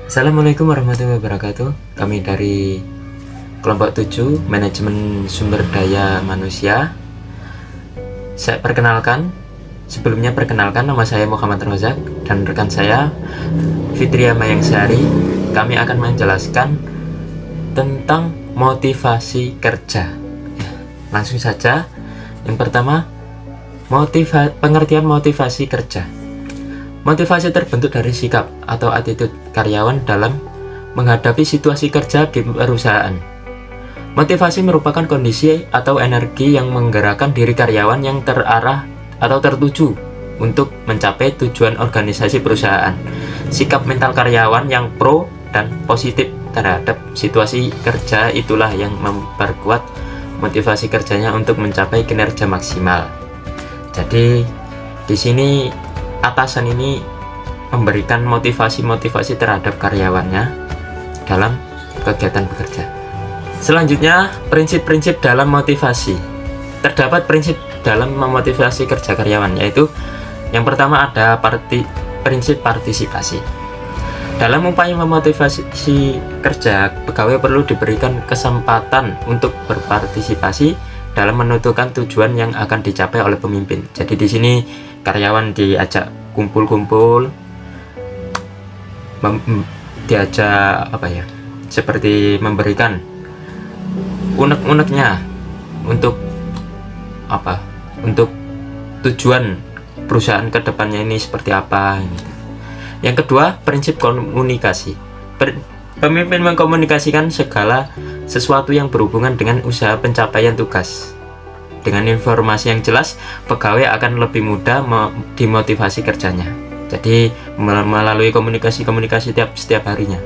Assalamualaikum warahmatullahi wabarakatuh. Kami dari kelompok 7 Manajemen Sumber Daya Manusia. Saya sebelumnya perkenalkan, nama saya Muhammad Rozak dan rekan saya Fitria Mayangsari. Kami akan menjelaskan tentang motivasi kerja. Langsung saja. Yang pertama, pengertian motivasi kerja. Motivasi terbentuk dari sikap atau attitude karyawan dalam menghadapi situasi kerja di perusahaan. Motivasi merupakan kondisi atau energi yang menggerakkan diri karyawan yang terarah atau tertuju untuk mencapai tujuan organisasi perusahaan. Sikap mental karyawan yang pro dan positif terhadap situasi kerja itulah yang memperkuat motivasi kerjanya untuk mencapai kinerja maksimal. Jadi di sini atasan ini memberikan motivasi terhadap karyawannya dalam kegiatan bekerja. Selanjutnya, prinsip-prinsip dalam motivasi. Terdapat prinsip dalam memotivasi kerja karyawan, yaitu yang pertama ada prinsip partisipasi. Dalam upaya memotivasi kerja, pegawai perlu diberikan kesempatan untuk berpartisipasi dalam menentukan tujuan yang akan dicapai oleh pemimpin. Jadi di sini karyawan diajak kumpul-kumpul, diajak seperti memberikan unek-uneknya untuk untuk tujuan perusahaan kedepannya ini seperti apa gitu. Yang kedua, prinsip komunikasi. Pemimpin mengkomunikasikan segala sesuatu yang berhubungan dengan usaha pencapaian tugas. Dengan informasi yang jelas, pegawai akan lebih mudah dimotivasi kerjanya. Jadi melalui komunikasi setiap harinya.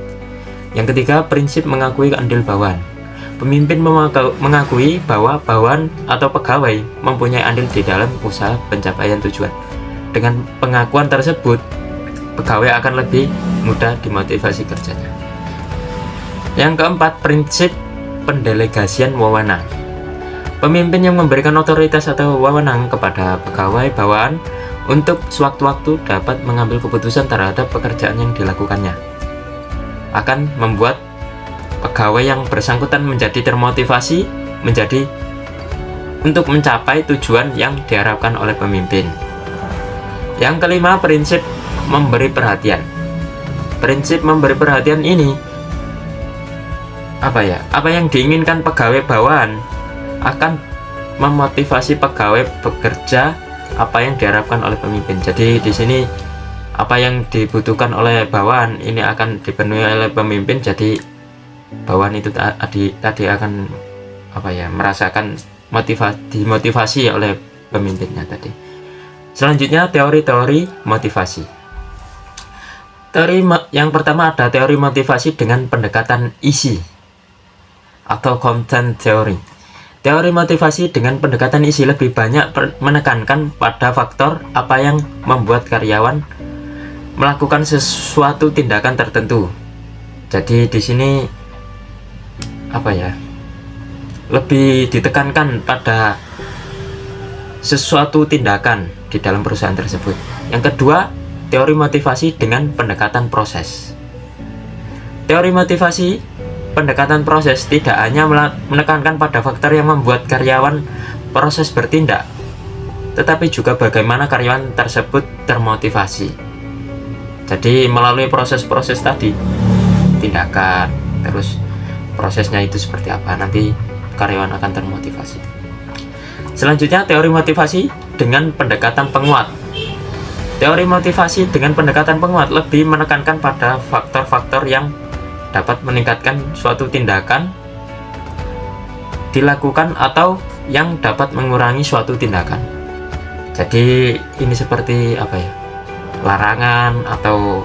Yang ketiga, prinsip mengakui andil bawahan. Pemimpin mengakui bahwa bawahan atau pegawai mempunyai andil di dalam usaha pencapaian tujuan. Dengan pengakuan tersebut, pegawai akan lebih mudah dimotivasi kerjanya. Yang keempat, prinsip pendelegasian wewenang. Pemimpin yang memberikan otoritas atau wewenang kepada pegawai bawahan untuk sewaktu-waktu dapat mengambil keputusan terhadap pekerjaan yang dilakukannya akan membuat pegawai yang bersangkutan menjadi termotivasi untuk mencapai tujuan yang diharapkan oleh pemimpin. Yang kelima, prinsip memberi perhatian. Prinsip memberi perhatian ini apa yang diinginkan pegawai bawahan akan memotivasi pegawai bekerja apa yang diharapkan oleh pemimpin. Jadi di sini apa yang dibutuhkan oleh bawahan ini akan dipenuhi oleh pemimpin. Jadi bawahan itu tadi akan merasakan dimotivasi oleh pemimpinnya tadi. Selanjutnya, teori-teori motivasi. Yang pertama ada teori motivasi dengan pendekatan isi atau content theory. Teori motivasi dengan pendekatan isi lebih banyak menekankan pada faktor apa yang membuat karyawan melakukan sesuatu tindakan tertentu. Jadi di sini lebih ditekankan pada sesuatu tindakan di dalam perusahaan tersebut. Yang kedua, teori motivasi dengan pendekatan proses. Teori motivasi pendekatan proses tidak hanya menekankan pada faktor yang membuat karyawan proses bertindak, tetapi juga bagaimana karyawan tersebut termotivasi. Jadi melalui proses-proses tadi, tindakan, terus prosesnya itu seperti apa, nanti karyawan akan termotivasi. Selanjutnya, teori motivasi dengan pendekatan penguat. Teori motivasi dengan pendekatan penguat lebih menekankan pada faktor-faktor yang dapat meningkatkan suatu tindakan dilakukan atau yang dapat mengurangi suatu tindakan. Jadi ini seperti larangan atau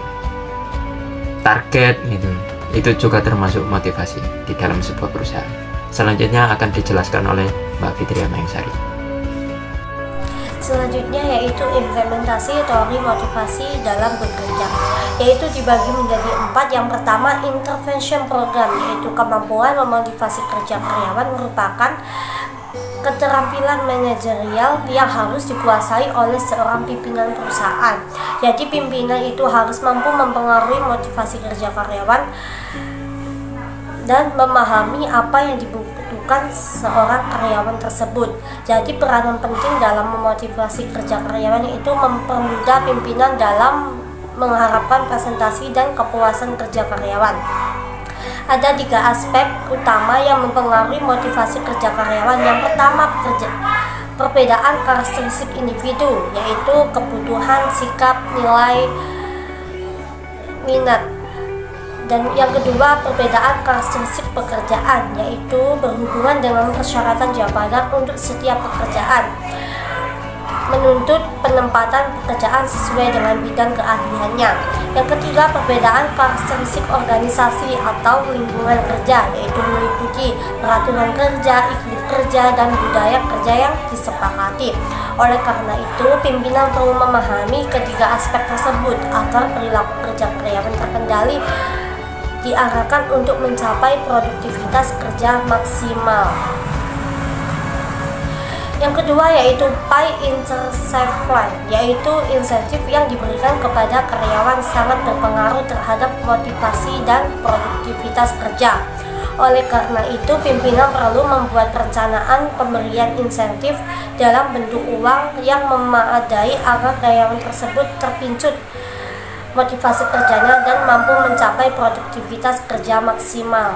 target gitu. Itu juga termasuk motivasi di dalam sebuah perusahaan. Selanjutnya akan dijelaskan oleh Mbak Fitria Mayangsari. Selanjutnya yaitu implementasi teori motivasi dalam bekerja, yaitu dibagi menjadi 4. Yang pertama, intervention program, yaitu kemampuan memotivasi kerja karyawan merupakan keterampilan manajerial yang harus dikuasai oleh seorang pimpinan perusahaan. Jadi pimpinan itu harus mampu mempengaruhi motivasi kerja karyawan dan memahami apa yang dibutuhkan seorang karyawan tersebut. Jadi peranan penting dalam memotivasi kerja karyawan itu mempermudah pimpinan dalam mengharapkan presentasi dan kepuasan kerja karyawan. Ada 3 aspek utama yang mempengaruhi motivasi kerja karyawan. Yang pertama, perbedaan karakteristik individu, yaitu kebutuhan, sikap, nilai, minat. Dan yang kedua, perbedaan karakteristik pekerjaan, yaitu berhubungan dengan persyaratan jabatan untuk setiap pekerjaan, menuntut penempatan pekerjaan sesuai dengan bidang keahliannya. Yang ketiga, perbedaan karakteristik organisasi atau lingkungan kerja, yaitu meliputi peraturan kerja, iklim kerja, dan budaya kerja yang disepakati. Oleh karena itu, pimpinan perlu memahami ketiga aspek tersebut agar perilaku kerja karyawan terkendali, diarahkan untuk mencapai produktivitas kerja maksimal. Yang kedua yaitu pay incentive plan, yaitu insentif yang diberikan kepada karyawan sangat berpengaruh terhadap motivasi dan produktivitas kerja. Oleh karena itu, pimpinan perlu membuat perencanaan pemberian insentif dalam bentuk uang yang memadai agar karyawan tersebut terpincut motivasi kerjanya dan mampu mencapai produktivitas kerja maksimal.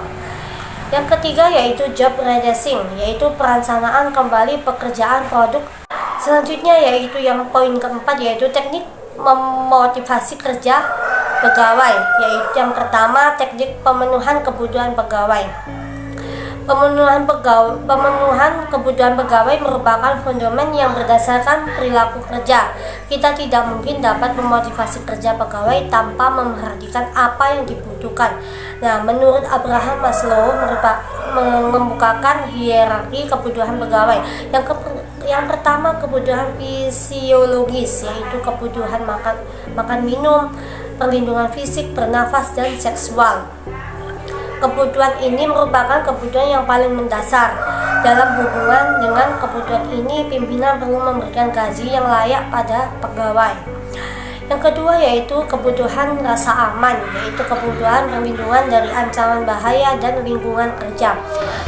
Yang ketiga yaitu job redressing, yaitu perencanaan kembali pekerjaan produk. Selanjutnya yaitu yang poin keempat, yaitu teknik memotivasi kerja pegawai, yaitu yang pertama teknik pemenuhan kebutuhan pegawai. Pemenuhan kebutuhan pegawai merupakan fundament yang berdasarkan perilaku kerja. Kita tidak mungkin dapat memotivasi kerja pegawai tanpa memperhatikan apa yang dibutuhkan. Nah, menurut Abraham Maslow membukakan hierarki kebutuhan pegawai. Yang pertama kebutuhan fisiologis, yaitu kebutuhan makan minum, perlindungan fisik, bernafas, dan seksual. Kebutuhan ini merupakan kebutuhan yang paling mendasar. Dalam hubungan dengan kebutuhan ini, pimpinan perlu memberikan gaji yang layak pada pegawai. Yang kedua yaitu kebutuhan rasa aman, yaitu kebutuhan perlindungan dari ancaman bahaya dan lingkungan kerja.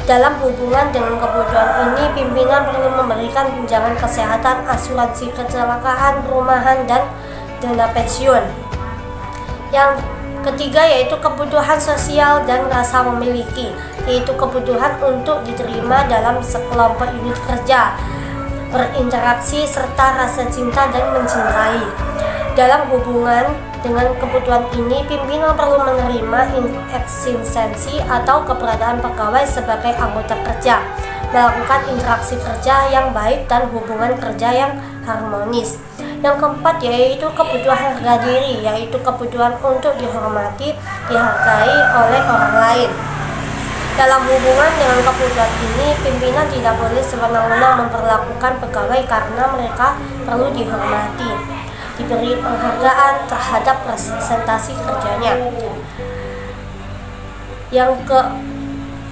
Dalam hubungan dengan kebutuhan ini, pimpinan perlu memberikan tunjangan kesehatan, asuransi kecelakaan, perumahan, dan dana pensiun. Yang ketiga yaitu kebutuhan sosial dan rasa memiliki, yaitu kebutuhan untuk diterima dalam sekelompok unit kerja, berinteraksi, serta rasa cinta dan mencintai. Dalam hubungan dengan kebutuhan ini, pimpinan perlu menerima eksistensi atau keberadaan pegawai sebagai anggota kerja, melakukan interaksi kerja yang baik dan hubungan kerja yang harmonis. Yang keempat yaitu kebutuhan harga diri, yaitu kebutuhan untuk dihormati, dihargai oleh orang lain. Dalam hubungan dengan kebutuhan ini, pimpinan tidak boleh sewenang-wenang memperlakukan pegawai karena mereka perlu dihormati, diberi penghargaan terhadap presentasi kerjanya. Yang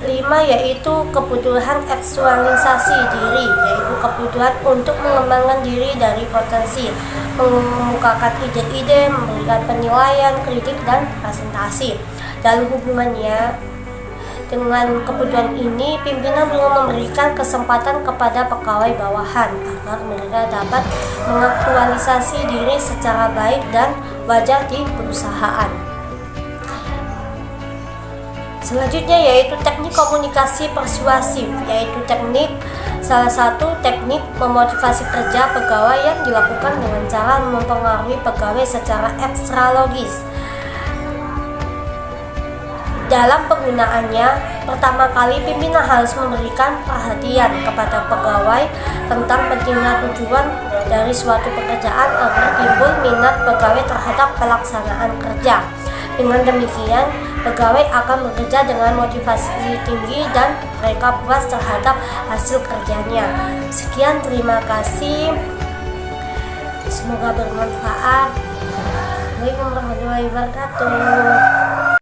kelima yaitu kebutuhan aktualisasi diri, yaitu kebutuhan untuk mengembangkan diri dari potensi, mengemukakan ide-ide, memberikan penilaian, kritik, dan presentasi. Dalam hubungannya dengan kebutuhan ini, pimpinan perlu memberikan kesempatan kepada pegawai bawahan agar mereka dapat mengaktualisasi diri secara baik dan wajar di perusahaan. Selanjutnya yaitu teknik komunikasi persuasif, yaitu salah satu teknik memotivasi kerja pegawai yang dilakukan dengan cara mempengaruhi pegawai secara ekstralogis. Dalam penggunaannya, pertama kali pimpinan harus memberikan perhatian kepada pegawai tentang pentingnya tujuan dari suatu pekerjaan agar timbul minat pegawai terhadap pelaksanaan kerja. Dengan demikian, pegawai akan bekerja dengan motivasi tinggi dan mereka puas terhadap hasil kerjanya. Sekian, terima kasih. Semoga bermanfaat. Assalamualaikum warahmatullahi wabarakatuh.